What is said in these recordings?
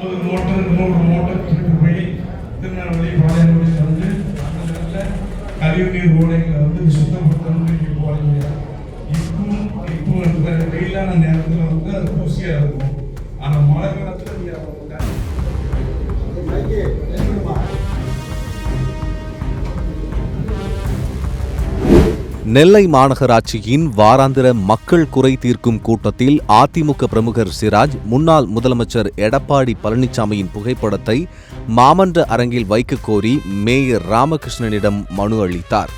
50 motor 100 motor தூக்கிட்டு போய் திருநெல்வேலி பாளையங்கோடியில் வந்து அந்த நேரத்தில் கழிவுநீர் ஓடைகளை வந்து சுத்தப்படுத்தணும்னு போகிறீங்க. இப்போ வெயிலான நேரத்தில் வந்து அது தூசியாக இருக்கும். ஆனால் மழை காலத்தில் நெல்லை மாநகராட்சியின் வாராந்திர மக்கள் குறை தீர்க்கும் கூட்டத்தில் அதிமுக பிரமுகர் சிராஜ் முன்னாள் முதலமைச்சர் எடப்பாடி பழனிசாமியின் புகைப்படத்தை மாமன்ற அரங்கில் வைக்க கோரி மேயர் ராமகிருஷ்ணனிடம் மனு அளித்தார்.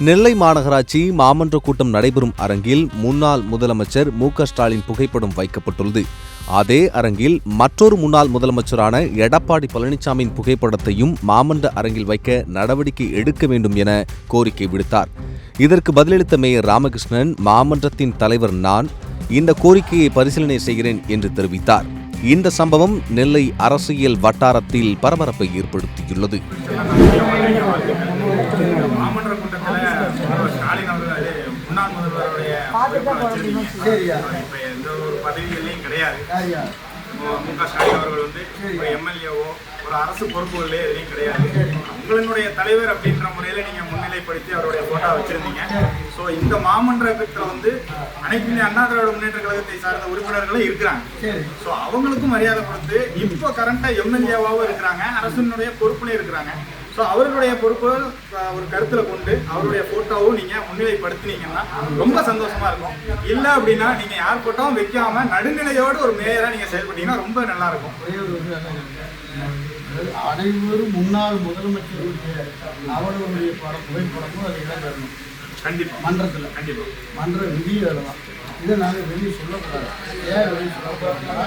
நெல்லை மாநகராட்சி மாமன்ற கூட்டம் நடைபெறும் அரங்கில் முன்னாள் முதலமைச்சர் மு.க. ஸ்டாலின் புகைப்படம் வைக்கப்பட்டுள்ளது. அதே அரங்கில் மற்றொரு முன்னாள் முதலமைச்சரான எடப்பாடி பழனிசாமியின் புகைப்படத்தையும் மாமன்ற அரங்கில் வைக்க நடவடிக்கை எடுக்க வேண்டும் என கோரிக்கை விடுத்தார். இதற்கு பதிலளித்த மேயர் ராமகிருஷ்ணன், மாமன்றத்தின் தலைவர் நான், இந்த கோரிக்கையை பரிசீலனை செய்கிறேன் என்று தெரிவித்தார். இந்த சம்பவம் நெல்லை அரசியல் வட்டாரத்தில் பரபரப்பை ஏற்படுத்தியுள்ளது. மு.க. ஸ்டாலின் அவர்கள் வந்து ஒரு எம்எல்ஏவோ ஒரு அரசு பொறுப்புகளே எதுவும் கிடையாது. உங்களுடைய தலைவர் அப்படின்ற முறையில் நீங்கள் முன்னிலைப்படுத்தி அவருடைய போட்டோ வச்சிருந்தீங்க. ஸோ இந்த மாமன்றத்தில் வந்து அனைத்து இந்திய அண்ணா திராவிட முன்னேற்ற கழகத்தை சார்ந்த உறுப்பினர்களும் இருக்கிறாங்க. ஸோ அவங்களுக்கும் மரியாதை கொடுத்து இப்போ கரண்டாக எம்எல்ஏவாகவும் இருக்கிறாங்க, அரசினுடைய பொறுப்புலையும் இருக்கிறாங்க. ஸோ அவர்களுடைய பொறுப்புகள் ஒரு கருத்தில் கொண்டு அவருடைய போட்டோவும் நீங்கள் முன்னிலைப்படுத்தினீங்கன்னா ரொம்ப சந்தோஷமா இருக்கும். இல்லை அப்படின்னா நீங்கள் யார் போட்டோவும் வைக்காம நடுநிலையோடு ஒரு மேயராக நீங்கள் செயல்பட்டீங்கன்னா ரொம்ப நல்லா இருக்கும். அனைவரும் முன்னாள் முதலமைச்சருடைய அவர்களுடைய புகைப்படமும் அது இடம் பெறணும். கண்டிப்பாக மன்றத்தில் கண்டிப்பாக மன்ற விதி அதெல்லாம் இதை நாங்கள் வெளியே சொல்லக்கூடாது. ஏன் வெளியே சொல்லக்கூடாதுன்னா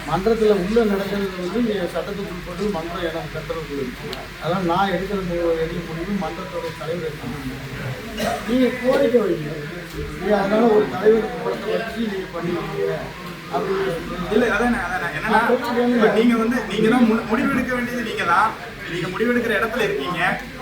மன்றத்தில் உள்ள நடக்கிறது வந்து சட்டத்துக்கு உட்பட்டு மன்றம் இடம் கட்டுறது இருக்கு. அதெல்லாம் நான் எடுக்கிற முடிவு மன்றத்தோட தலைவர் எடுக்கணும். நீங்கள் கோரிக்கை வைங்க. அதனால ஒரு தலைவர் படத்தை வச்சு நீங்கள் பண்ணிக்கிறீங்க. இல்லை அதான் என்னன்னா நீங்க தான் முடிவெடுக்க வேண்டியது. நீங்க முடிவெடுக்கிற இடத்துல இருக்கீங்க.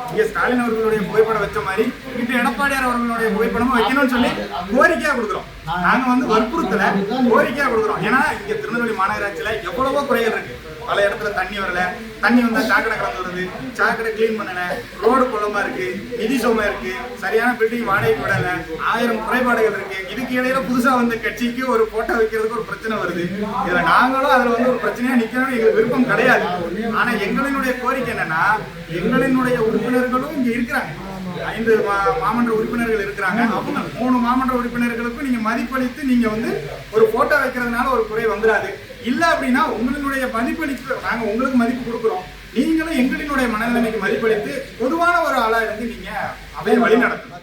இங்க ஸ்டாலின் அவர்களுடைய புகைப்படம் வச்ச மாதிரி இங்க எடப்பாடியார் அவர்களுடைய புகைப்படமும் வைக்கணும்னு சொல்லி கோரிக்கையா கொடுக்குறோம். நாங்க வந்து வற்புறுத்தல, கோரிக்கையா கொடுக்குறோம். ஏன்னா இங்க திருநெல்வேலி மாநகராட்சியில எவ்வளவோ குறைகள் இருக்கு. பல இடத்துல தண்ணி வரல, தண்ணி வந்தா சாக்கடை கலந்து வருது, சாக்கடை கிளீன் பண்ணல, ரோடு குளமா இருக்கு, நிதி சுமை இருக்கு, சரியான பில்டிங் வாடகைக்கு விடல, 1000 குறைபாடுகள் இருக்கு. இதுக்கு இடையில புதுசா வந்த கட்சிக்கு ஒரு போட்டோ வைக்கிறதுக்கு ஒரு பிரச்சனை வருது. இதுல நாங்களும் அதுல வந்து ஒரு பிரச்சனையா நிக்கணும் எங்களுக்கு விருப்பம் கிடையாது. ஆனா எங்களினுடைய கோரிக்கை என்னன்னா, எங்களினுடைய உறுப்பினர்களும் இங்க இருக்கிறாங்க. 5 மாமன்ற உறுப்பினர்கள் இருக்கிறாங்க. அவங்க 3 மாமன்ற உறுப்பினர்களுக்கும் நீங்க மதிப்பளித்து நீங்க வந்து ஒரு போட்டோ வைக்கிறதுனால ஒரு குறை வந்துடாது. இல்ல அப்படின்னா உங்களுடைய மதிப்பளிப்பு நாங்க உங்களுக்கு மதிப்பு கொடுக்குறோம். நீங்களும் எங்களினுடைய மனநிலைமைக்கு மதிப்பளித்து பொதுவான ஒரு ஆளா இருந்து நீங்க அவையை வழி நடத்தணும்.